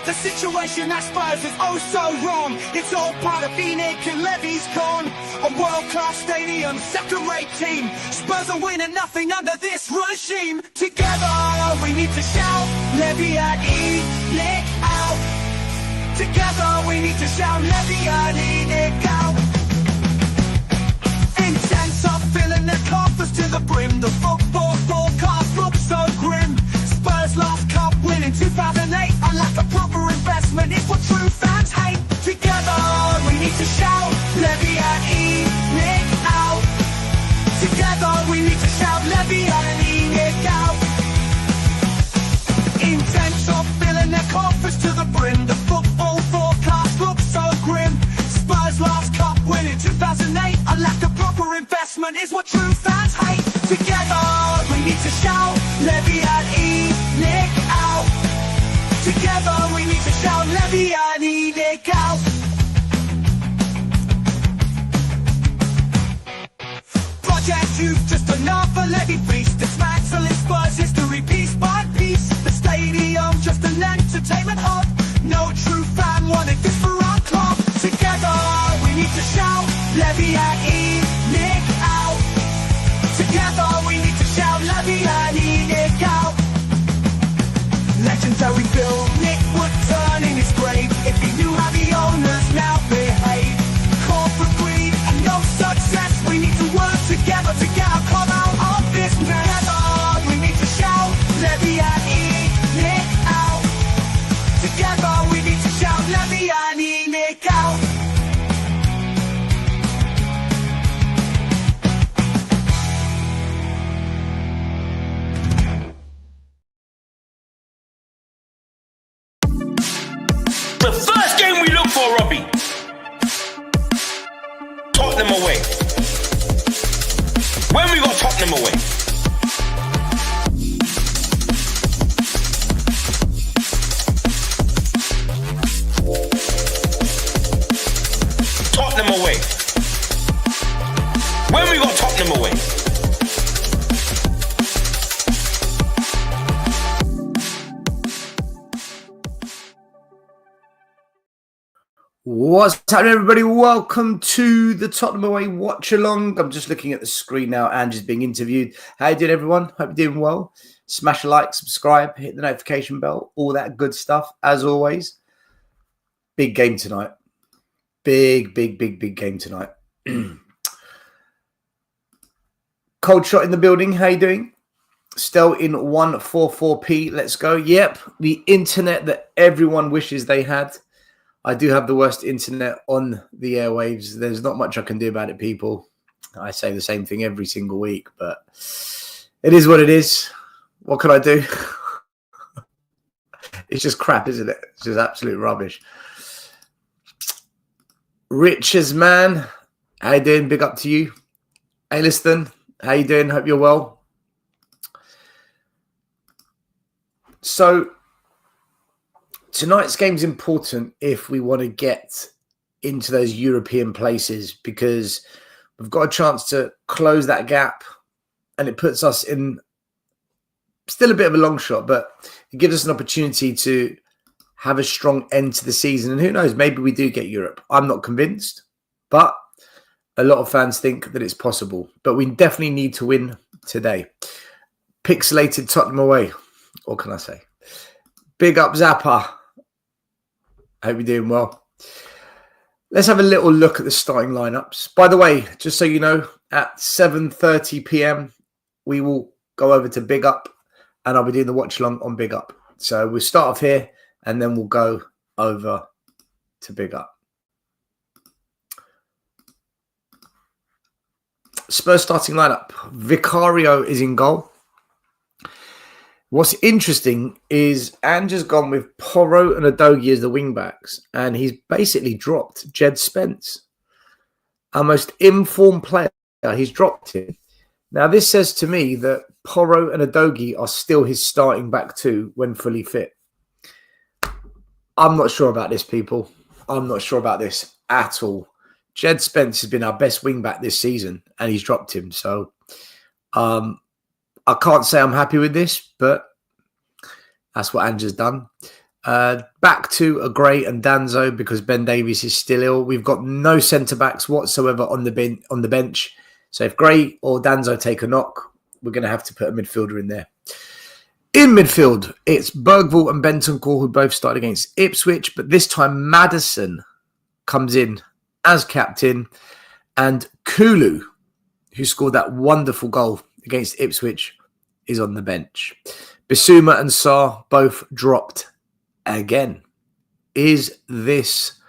The situation at Spurs is oh so wrong. It's all part of Phoenix and Levy's gone. A world-class stadium, second-rate team. Spurs are winning nothing under this regime. Together we need to shout, Levy and Nick out. Together we need to shout, Levy and Nick out. Intense up, filling their coffers to the brim. The football forecast looks so grim. Spurs last cup win in 2008. A lack of proper investment is what true fans hate. Together we need to shout, Levy and Nick out. Together we need to shout, Levy and Nick out. Intense of filling their coffers to the brim. The football forecast looks so grim. Spurs last cup win in 2008. A lack of proper investment is what true fans hate. Together we need to shout, Levy and Nick out. Together we need to shout, Levy and Nick out. Project Youth, just another Levy feast. Dismantling Spurs history piece by piece. The stadium, just an entertainment hub. No true fan wanted this for our club. Together we need to shout, Levy and Nick out. Together we need to shout, Levy and Nick out. Legendary Bill Nick would turn in his grave if he knew how the owners now behave. Corporate greed and no success. We need to work together to get our club out of this mess. Together we need to shout, Levy and Nick out. Together we need to shout, Levy and Nick out. The first game we look for, Robbie. Tottenham away. When we got Tottenham away. Tottenham away. When we got Tottenham away. What's happening, everybody? Welcome to the Tottenham Away Watch Along. I'm just looking at the screen now. Andrew's being interviewed. How you doing, everyone? Hope you're doing well. Smash a like, subscribe, hit the notification bell, all that good stuff. As always, big game tonight. Big game tonight. Cold shot in the building. How you doing? Still in 144p. Let's go. Yep, the internet that everyone wishes they had. I do have the worst internet on the airwaves. There's not much I can do about it, people. I say the same thing every single week, but it is what it is. What can I do? It's just crap, isn't it? It's just absolute rubbish. Rich as man, how you doing? Big up to you. Hey, Liston, how you doing? Hope you're well. So, tonight's game's important if we want to get into those European places, because we've got a chance to close that gap, and it puts us in still a bit of a long shot, but it gives us an opportunity to have a strong end to the season. And who knows, maybe we do get Europe. I'm not convinced, but a lot of fans think that it's possible. But we definitely need to win today. Pixelated Tottenham away. What can I say? Big up Zappa. Hope you're doing well. Let's have a little look at the starting lineups. By the way, just so you know, at 7:30 p.m, we will go over to Big Up, and I'll be doing the watch along on Big Up. So we'll start off here, and then we'll go over to Big Up. Spurs starting lineup. Vicario is in goal. What's interesting is Andrew's gone with Porro and Udogie as the wing-backs, and he's basically dropped Jed Spence, our most informed player. He's dropped him. Now, this says to me that Porro and Udogie are still his starting back two when fully fit. I'm not sure about this, people. I'm not sure about this at all. Jed Spence has been our best wing-back this season, and he's dropped him. So, I can't say I'm happy with this, but that's what Andrew's done. Back to a Gray and Danzo because Ben Davies is still ill. We've got no centre-backs whatsoever on the bench. So if Gray or Danzo take a knock, we're going to have to put a midfielder in there. In midfield, it's Bergvall and Bentancur who both started against Ipswich, but this time Maddison comes in as captain, and Kulu, who scored that wonderful goal against Ipswich, is on the bench. Bissouma and Sarr both dropped again. Is this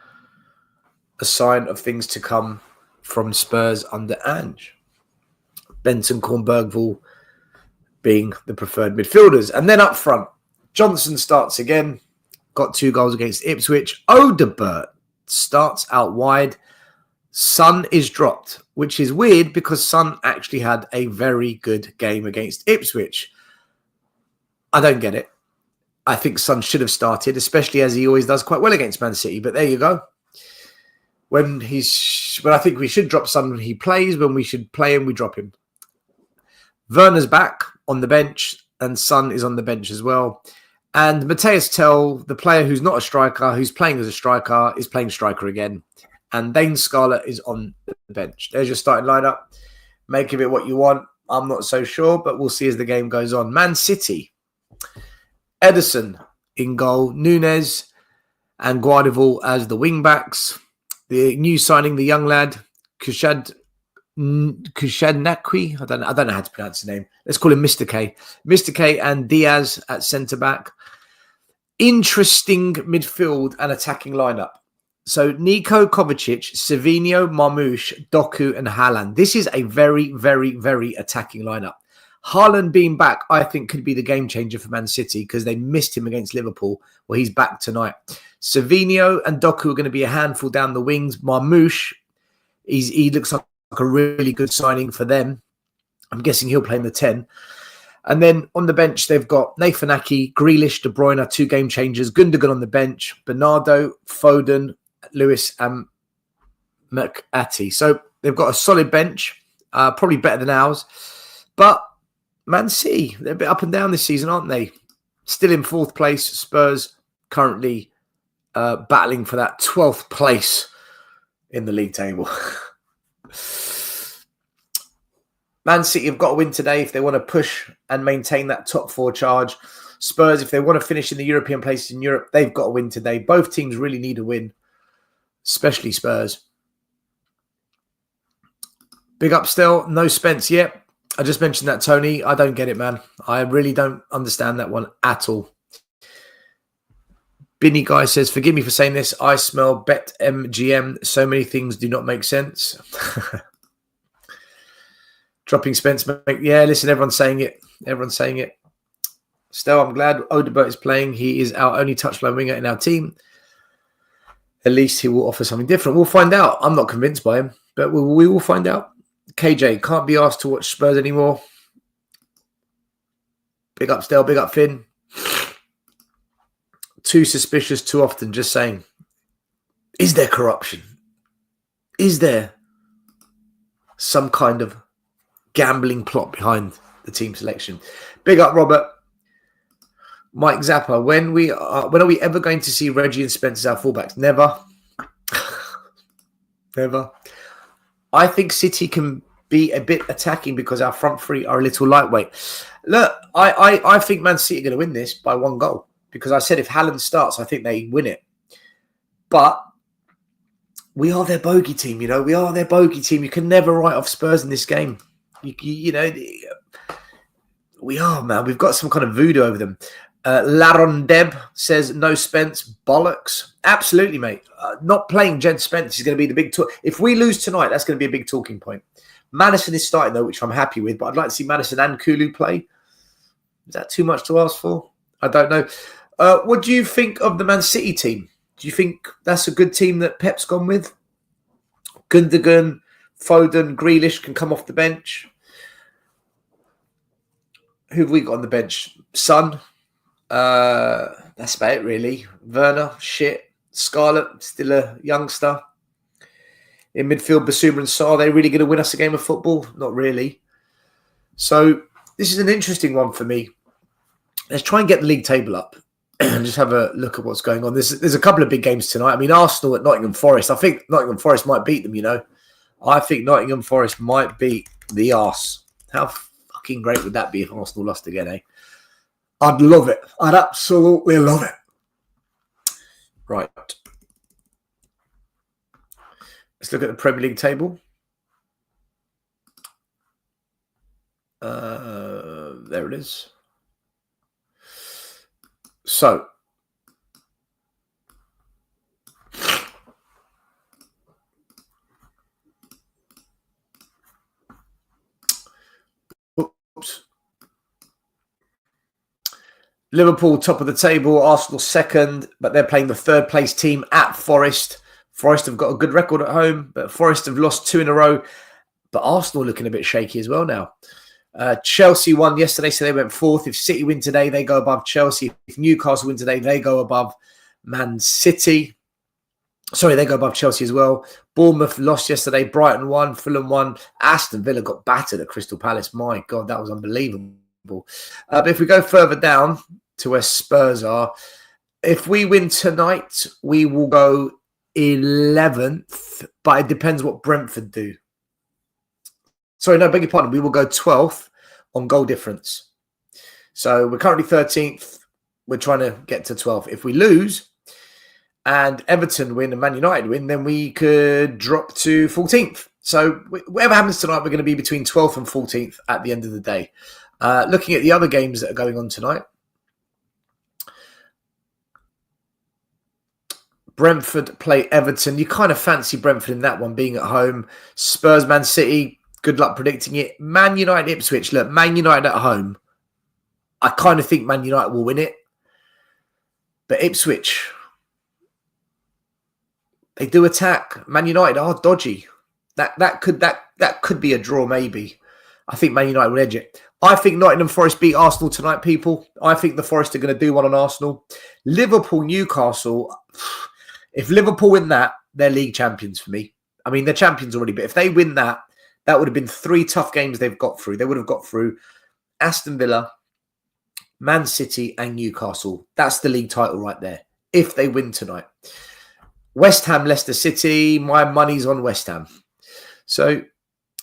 a sign of things to come from Spurs under Ange? Bentancur and Bergvall being the preferred midfielders. And then up front, Johnson starts again. Got 2 goals against Ipswich. Odebert starts out wide. Son is dropped, which is weird because Son actually had a very good game against Ipswich. I don't get it. I think Son should have started, especially as he always does quite well against Man City. But there you go. When I think we should drop Son when he plays. When we should play him, we drop him. Werner's back on the bench, and Son is on the bench as well. And Matthias Tell, the player who's not a striker, who's playing as a striker, is playing striker again. And Dane Scarlett is on the bench. There's your starting lineup. Make of it what you want. I'm not so sure, but we'll see as the game goes on. Man City, Ederson in goal, Nunes and Guardiola as the wing-backs. The new signing, the young lad, Kushadnakwi. I don't know how to pronounce his name. Let's call him Mr. K. Mr. K and Diaz at centre-back. Interesting midfield and attacking lineup. So Niko Kovacic, Savinho, Marmoush, Doku and Haaland. This is a very, very, very attacking lineup. Haaland being back, I think, could be the game changer for Man City because they missed him against Liverpool. Well, he's back tonight. Savinho and Doku are going to be a handful down the wings. Marmoush, he looks like a really good signing for them. I'm guessing he'll play in the 10. And then on the bench, they've got Nathan Ake, Grealish, De Bruyne, 2 game changers. Gundogan on the bench. Bernardo, Foden, Lewis and McAtee. So they've got a solid bench, probably better than ours. But Man City, they're a bit up and down this season, aren't they? Still in 4th place. Spurs currently battling for that 12th place in the league table. Man City have got to win today if they want to push and maintain that top 4 charge. Spurs, if they want to finish in the European places in Europe, they've got to win today. Both teams really need a win, especially Spurs. Big up still. No Spence yet. I just mentioned that, Tony. I don't get it, man. I really don't understand that one at all. Binny Guy says, forgive me for saying this. I smell BetMGM. So many things do not make sense. Dropping Spence. Yeah, listen, everyone's saying it. Everyone's saying it. Still, I'm glad Odebert is playing. He is our only touchline winger in our team. At least he will offer something different. We'll find out. I'm not convinced by him, but we will find out. KJ, can't be asked to watch Spurs anymore. Big up Stel, big up Finn. Too suspicious too often, just saying. Is there corruption? Is there some kind of gambling plot behind the team selection? Big up Robert. Mike Zappa, when are we ever going to see Reggie and Spence as our fullbacks? Never. Never. I think City can be a bit attacking because our front 3 are a little lightweight. Look, I think Man City are going to win this by 1 goal because I said if Haaland starts, I think they win it. But we are their bogey team, you know. We are their bogey team. You can never write off Spurs in this game. You know, we are, man. We've got some kind of voodoo over them. Laron Deb says, no Spence, bollocks. Absolutely, mate. Not playing Jed Spence is going to be the big talk. If we lose tonight, that's going to be a big talking point. Maddison is starting, though, which I'm happy with, but I'd like to see Maddison and Kulu play. Is that too much to ask for? I don't know. What do you think of the Man City team? Do you think that's a good team that Pep's gone with? Gundogan, Foden, Grealish can come off the bench. Who have we got on the bench? Son. That's about it, really. Werner, shit. Scarlett, still a youngster. In midfield, Basuma and Sarr, are they really going to win us a game of football? Not really. So this is an interesting one for me. Let's try and get the league table up. just have a look at what's going on. There's a couple of big games tonight. I mean, Arsenal at Nottingham Forest. I think Nottingham Forest might beat them, you know. I think Nottingham Forest might beat the Arse. How fucking great would that be if Arsenal lost again, eh? I'd love it. I'd absolutely love it. Right. Let's look at the Premier League table. There it is. So, oops. Liverpool top of the table, Arsenal second, but they're playing the third place team at Forest. Forest have got a good record at home, but Forest have lost 2 in a row. But Arsenal looking a bit shaky as well now. Chelsea won yesterday, so they went fourth. If City win today, they go above Chelsea. If Newcastle win today, they go above Man City. Sorry, they go above Chelsea as well. Bournemouth lost yesterday. Brighton won. Fulham won. Aston Villa got battered at Crystal Palace. My God, that was unbelievable. But if we go further down to where Spurs are, if we win tonight, we will go 11th. But it depends what Brentford do. Sorry, no, beg your pardon. We will go 12th on goal difference. So we're currently 13th. We're trying to get to 12th. If we lose and Everton win and Man United win, then we could drop to 14th. So whatever happens tonight, we're going to be between 12th and 14th at the end of the day. Looking at the other games that are going on tonight. Brentford play Everton. You kind of fancy Brentford in that one, being at home. Spurs, Man City. Good luck predicting it. Man United, Ipswich. Look, Man United at home. I kind of think Man United will win it. But Ipswich, they do attack. Man United are dodgy. That could be a draw, maybe. I think Man United will edge it. I think Nottingham Forest beat Arsenal tonight, people. I think the Forest are going to do one on Arsenal. Liverpool, Newcastle. If Liverpool win that, they're league champions for me. I mean, they're champions already, but if they win that, that would have been 3 tough games they've got through. They would have got through Aston Villa, Man City, and Newcastle. That's the league title right there, if they win tonight. West Ham, Leicester City. My money's on West Ham. So,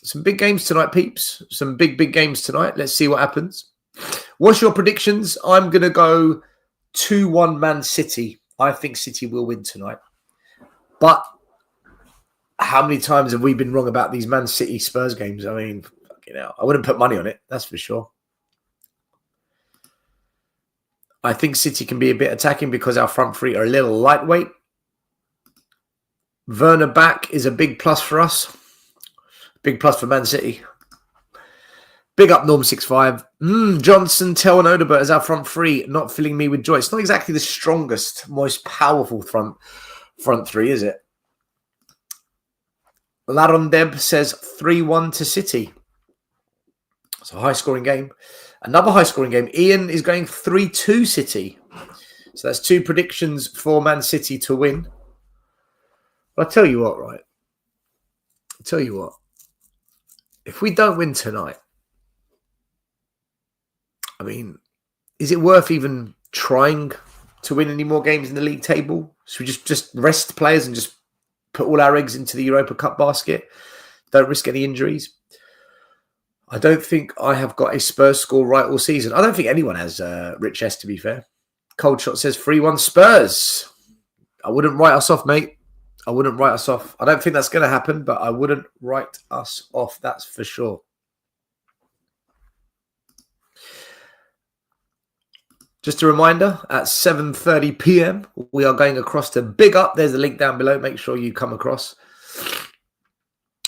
some big games tonight, peeps. Some big games tonight. Let's see what happens. What's your predictions? I'm going to go 2-1 Man City. I think City will win tonight. But how many times have we been wrong about these Man City Spurs games? I mean, fucking hell. I wouldn't put money on it, that's for sure. I think City can be a bit attacking because our front three are a little lightweight. Werner back is a big plus for us. Big plus for Man City. Big up Norm65. Johnson, Tell and Odobert as our front three, not filling me with joy. It's not exactly the strongest, most powerful front three, is it? Larondeb says 3-1 to City. It's a high-scoring game. Another high-scoring game. Ian is going 3-2 City. So that's 2 predictions for Man City to win. But I'll tell you what, right? I'll tell you what. If we don't win tonight, I mean, is it worth even trying to win any more games in the league table? Should we just rest players and just put all our eggs into the Europa Cup basket? Don't risk any injuries. I don't think I have got a Spurs score right all season. I don't think anyone has, Rich S, to be fair. Cold Shot says 3-1 Spurs. I wouldn't write us off, mate. I wouldn't write us off. I don't think that's going to happen, but I wouldn't write us off. That's for sure. Just a reminder, at 7:30 p.m, we are going across to Big Up. There's a link down below. Make sure you come across.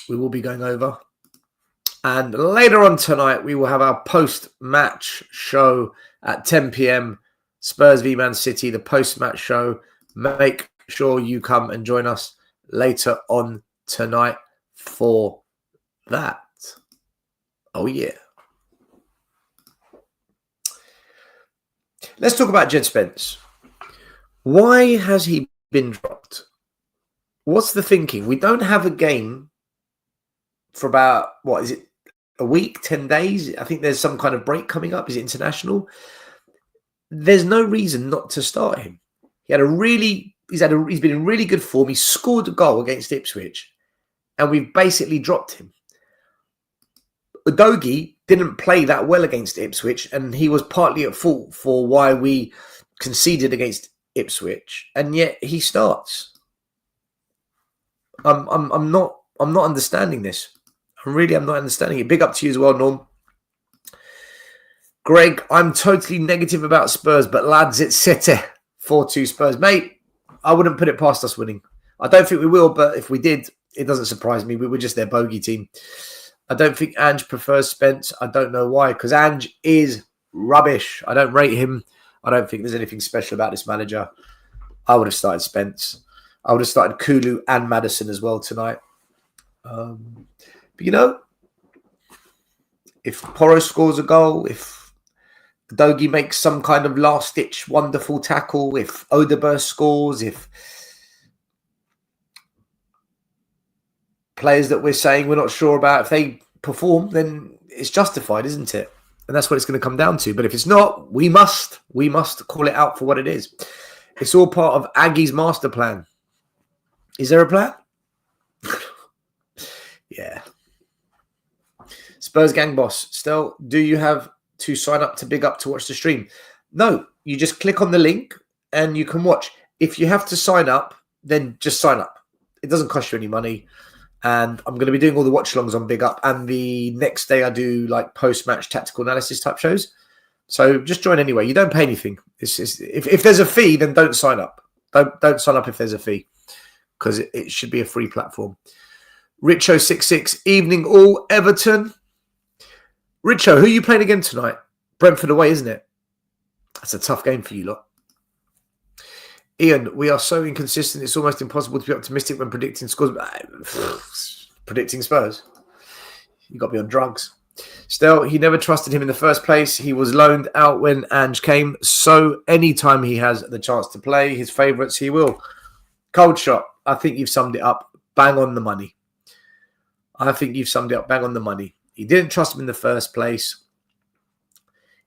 We will be going over. And later on tonight, we will have our post-match show at 10 p.m. Spurs v Man City, the post-match show. Make sure you come and join us later on tonight for that. Oh, yeah. Let's talk about Jed Spence. Why has he been dropped? What's the thinking? We don't have a game for about, what is it, a week, 10 days? I think there's some kind of break coming up. Is it international? there's no reason not to start him. He's been in really good form. He scored a goal against Ipswich, and we've basically dropped him. Udogie didn't play that well against Ipswich, and he was partly at fault for why we conceded against Ipswich, and yet he starts. I'm not understanding this. I'm not understanding it. Big up to you as well, Norm. Greg, I'm totally negative about Spurs, but lads, it's City 4-2 Spurs, mate. I wouldn't put it past us winning. I don't think we will, but if we did, it doesn't surprise me. We were just their bogey team. I don't think Ange prefers Spence. I don't know why, because Ange is rubbish. I don't rate him. I don't think there's anything special about this manager. I would have started Spence. I would have started Kulu and Maddison as well tonight. But if Porro scores a goal, if Dogie makes some kind of last-ditch wonderful tackle, if Odeberg scores, if players that we're saying we're not sure about, if they perform, then it's justified, isn't it? And that's what it's going to come down to. But if it's not, we must call it out for what it is. It's all part of Aggie's master plan. Is there a plan? Yeah. Spurs gang boss. Still, do you have to sign up to Big Up to watch the stream? No, you just click on the link and you can watch. If you have to sign up, then just sign up. It doesn't cost you any money. And I'm going to be doing all the watch-alongs on Big Up. And the next day I do like post-match tactical analysis type shows. So just join anyway. You don't pay anything. If there's a fee, then don't sign up. Don't sign up if there's a fee, because it should be a free platform. Richo66, evening all, Everton. Richo, who are you playing again tonight? Brentford away, isn't it? That's a tough game for you lot. Ian, we are so inconsistent. It's almost impossible to be optimistic when predicting scores. Predicting Spurs. You got to be on drugs. Still, he never trusted him in the first place. He was loaned out when Ange came. So anytime he has the chance to play his favourites, he will. Cold shot. I think you've summed it up. Bang on the money. He didn't trust him in the first place.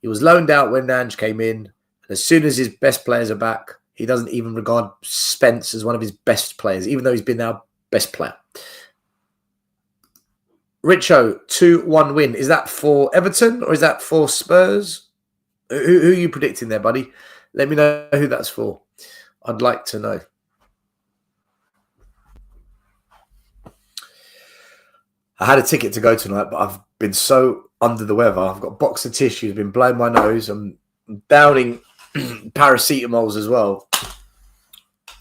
He was loaned out when Ange came in. And as soon as his best players are back, he doesn't even regard Spence as one of his best players, even though he's been our best player. Richo, 2-1 win. Is that for Everton or is that for Spurs? Who are you predicting there, buddy? Let me know who that's for. I'd like to know. I had a ticket to go tonight, but I've been so under the weather. I've got a box of tissues, been blowing my nose. I'm downing paracetamols as well.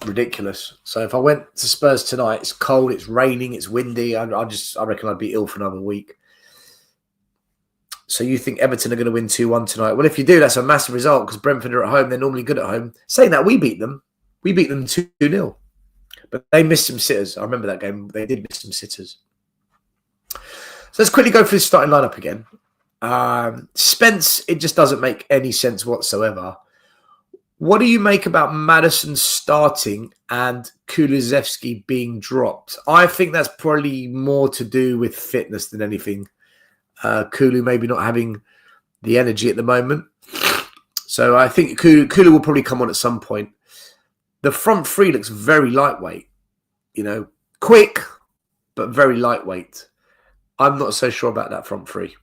Ridiculous. So if I went to Spurs tonight, it's cold, it's raining, it's windy. I reckon I'd be ill for another week. So you think Everton are going to win 2-1 tonight? Well, if you do, that's a massive result because Brentford are at home. They're normally good at home. Saying that, we beat them. We beat them 2-0. But they missed some sitters. I remember that game. They did miss some sitters. So let's quickly go through the starting lineup again. Spence, it just doesn't make any sense whatsoever. What do you make about Maddison starting and Kulusevski being dropped? I think that's probably more to do with fitness than anything. Kulu maybe not having the energy at the moment. So I think Kulu will probably come on at some point. The front three looks very lightweight. Quick, but very lightweight. I'm not so sure about that front three.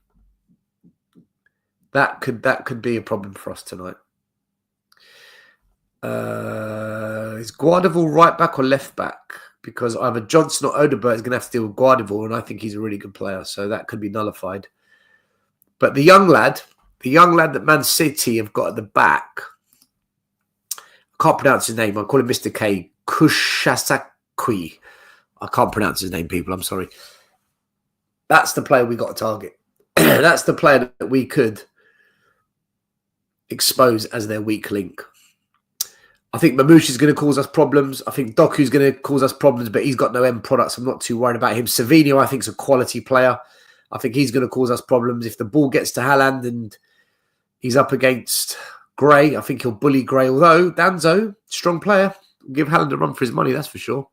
That could be a problem for us tonight. Is Guardiola right back or left back? Because either Johnson or Odeberg is going to have to deal with Guardiola, and I think he's a really good player, so that could be nullified. But the young lad that Man City have got at the back, I can't pronounce his name. I'll call him Mr. K. Kushasaki. I can't pronounce his name, people. I'm sorry. That's the player we got to target. That's the player that we could expose as their weak link. I think Mamouche is going to cause us problems. I think Doku's going to cause us problems, but he's got no end products. I'm not too worried about him. Savinho, I think, is a quality player. I think he's going to cause us problems. If the ball gets to Haaland and he's up against Gray, I think he'll bully Gray. Although, Danzo, strong player. Will give Haaland a run for his money, that's for sure.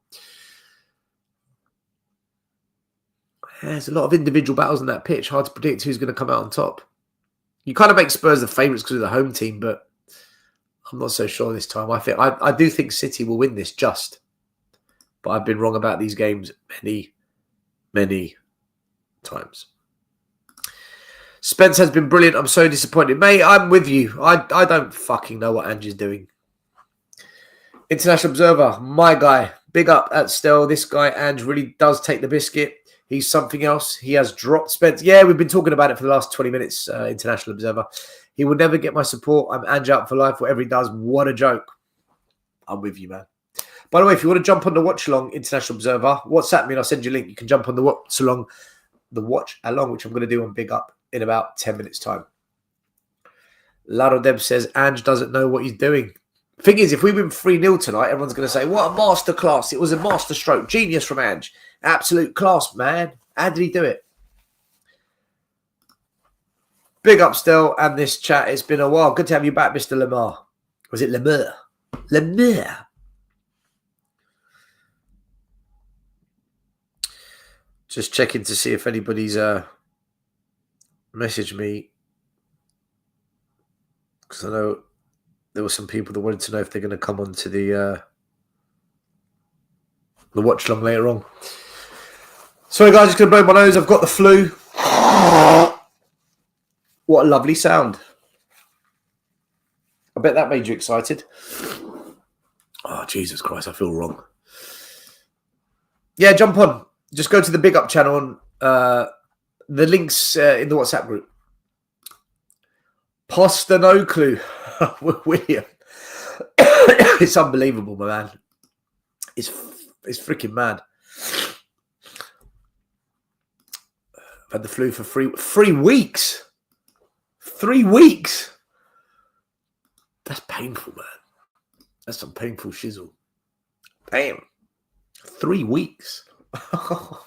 There's a lot of individual battles on that pitch. Hard to predict who's going to come out on top. You kind of make Spurs the favourites because of the home team, but I'm not so sure this time. I do think City will win this just. But I've been wrong about these games many, many times. Spence has been brilliant. I'm so disappointed. Mate, I'm with you. I don't fucking know what Ange is doing. International Observer, my guy. Big up at Stell. This guy, Ange, really does take the biscuit. He's something else. He has dropped Spence. Yeah, we've been talking about it for the last 20 minutes, International Observer. He will never get my support. I'm Ange out for life. Whatever he does, what a joke. I'm with you, man. By the way, if you want to jump on the Watch Along, International Observer, WhatsApp me and I'll send you a link. You can jump on the Watch Along, which I'm going to do on Big Up in about 10 minutes' time. Laro Deb says, Ange doesn't know what he's doing. Thing is, if we win 3-0 tonight, everyone's going to say, what a masterclass. It was a masterstroke. Genius from Ange. Absolute class, man. How did he do it? Big up still, and this chat. It's been a while. Good to have you back, Mr. Lemar. Was it Lemur? Lemur. Just checking to see if anybody's messaged me. Because I know there were some people that wanted to know if they're going to come on to the watch along later on. Sorry, guys, just going to blow my nose. I've got the flu. What a lovely sound. I bet that made you excited. Oh, Jesus Christ, I feel wrong. Yeah, jump on. Just go to the Big Up channel. The link's in the WhatsApp group. Pasta no clue. William. It's unbelievable, my man. It's freaking mad. I've had the flu for 3 weeks. 3 weeks. That's painful, man. That's some painful shizzle. Damn. 3 weeks. I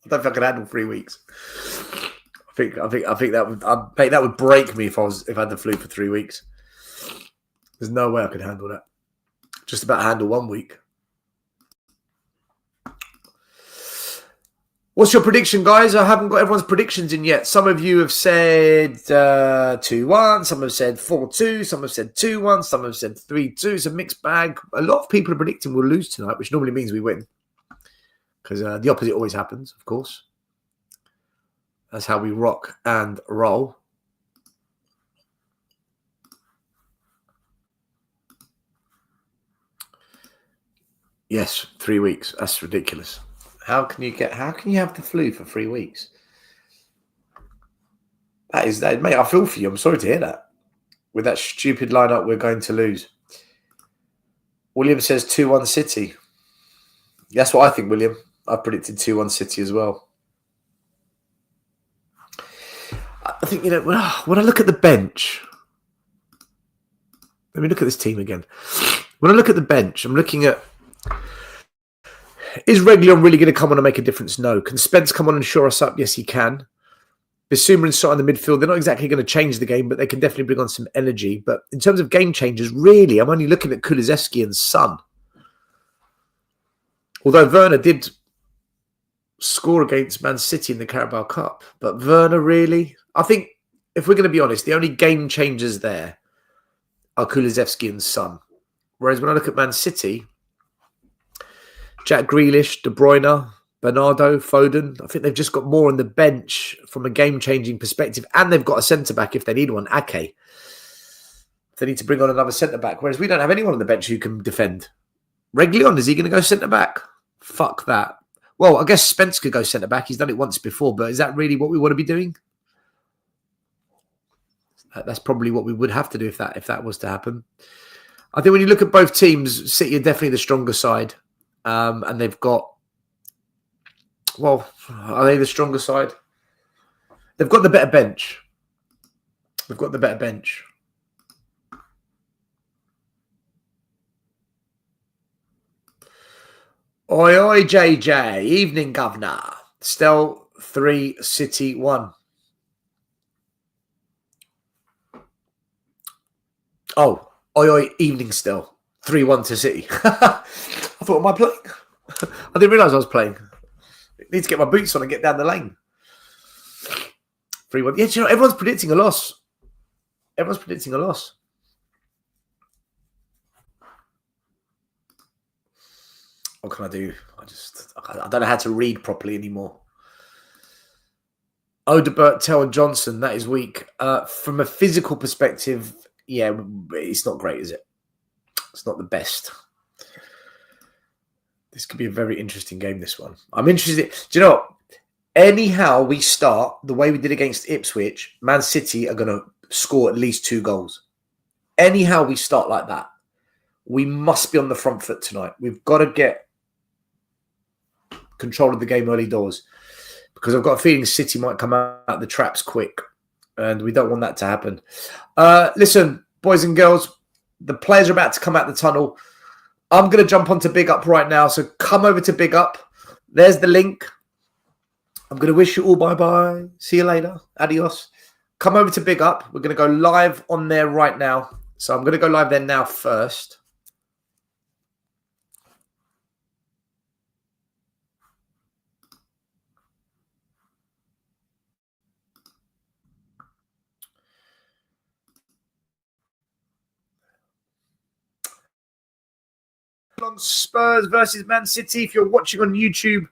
don't think I could handle 3 weeks. I think that would break me if I had the flu for 3 weeks. There's no way I could handle that. Just about handle 1 week. What's your prediction, guys? I haven't got everyone's predictions in yet. Some of you have said 2-1. Some have said 4-2. Some have said 2-1. Some have said 3-2. It's a mixed bag. A lot of people are predicting we'll lose tonight, which normally means we win. Because the opposite always happens, of course. That's how we rock and roll. Yes, 3 weeks. That's ridiculous. How can you have the flu for 3 weeks? That, mate, I feel for you. I'm sorry to hear that. With that stupid lineup, we're going to lose. William says 2-1 City. That's what I think, William. I predicted 2-1 City as well. I think, when I look at the bench, let me look at this team again. When I look at the bench, I'm looking at, is Reguilon really going to come on and make a difference? No. Can Spence come on and shore us up? Yes, he can. Bissouma and Sot in the midfield, they're not exactly going to change the game, but they can definitely bring on some energy. But in terms of game changers, really, I'm only looking at Kulusevski and Son. Although Werner did score against Man City in the Carabao Cup. But Werner, really? I think, if we're going to be honest, the only game changers there are Kulusevski and Son. Whereas when I look at Man City, Jack Grealish, De Bruyne, Bernardo, Foden, I think they've just got more on the bench from a game-changing perspective. And they've got a centre-back if they need one, Ake. They need to bring on another centre-back. Whereas we don't have anyone on the bench who can defend. Reguilon, is he going to go centre-back? Fuck that. Well, I guess Spence could go centre-back. He's done it once before. But is that really what we want to be doing? That's probably what we would have to do if that was to happen. I think when you look at both teams, City are definitely the stronger side. And they've got, well, are they the stronger side? They've got the better bench. They've got the better bench. Oi, oi, JJ. Evening, Governor. Still 3, City 1. Oh, oi, oi, evening still. 3-1 to City. I thought, am I playing? I didn't realise I was playing. I need to get my boots on and get down the lane. 3-1. Yeah, everyone's predicting a loss. Everyone's predicting a loss. What can I do? I don't know how to read properly anymore. Odebert, Tel Johnson, that is weak. From a physical perspective, yeah, it's not great, is it? It's not the best. This could be a very interesting game, this one. I'm interested. Do you know what? Anyhow we start, the way we did against Ipswich, Man City are going to score at least 2 goals. Anyhow we start like that, we must be on the front foot tonight. We've got to get control of the game early doors, because I've got a feeling City might come out the traps quick, and we don't want that to happen. Listen, boys and girls, the players are about to come out the tunnel. I'm going to jump onto Big Up right now, so come over to Big Up. There's the link. I'm going to wish you all bye-bye. See you later. Adios. Come over to Big Up. We're going to go live on there right now. So I'm going to go live there now first. On Spurs versus Man City. If you're watching on YouTube,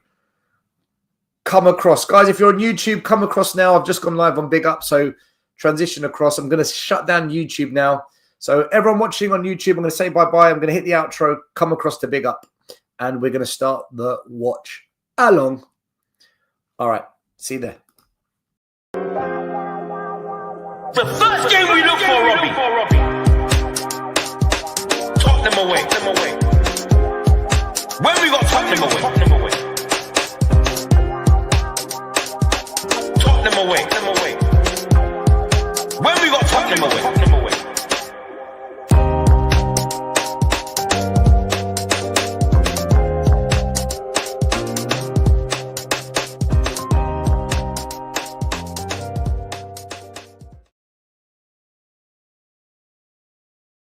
come across. Guys, if you're on YouTube, come across now. I've just gone live on Big Up, so transition across. I'm going to shut down YouTube now. So everyone watching on YouTube, I'm going to say bye-bye. I'm going to hit the outro, come across to Big Up, and we're going to start the watch along. All right. See you there. The first game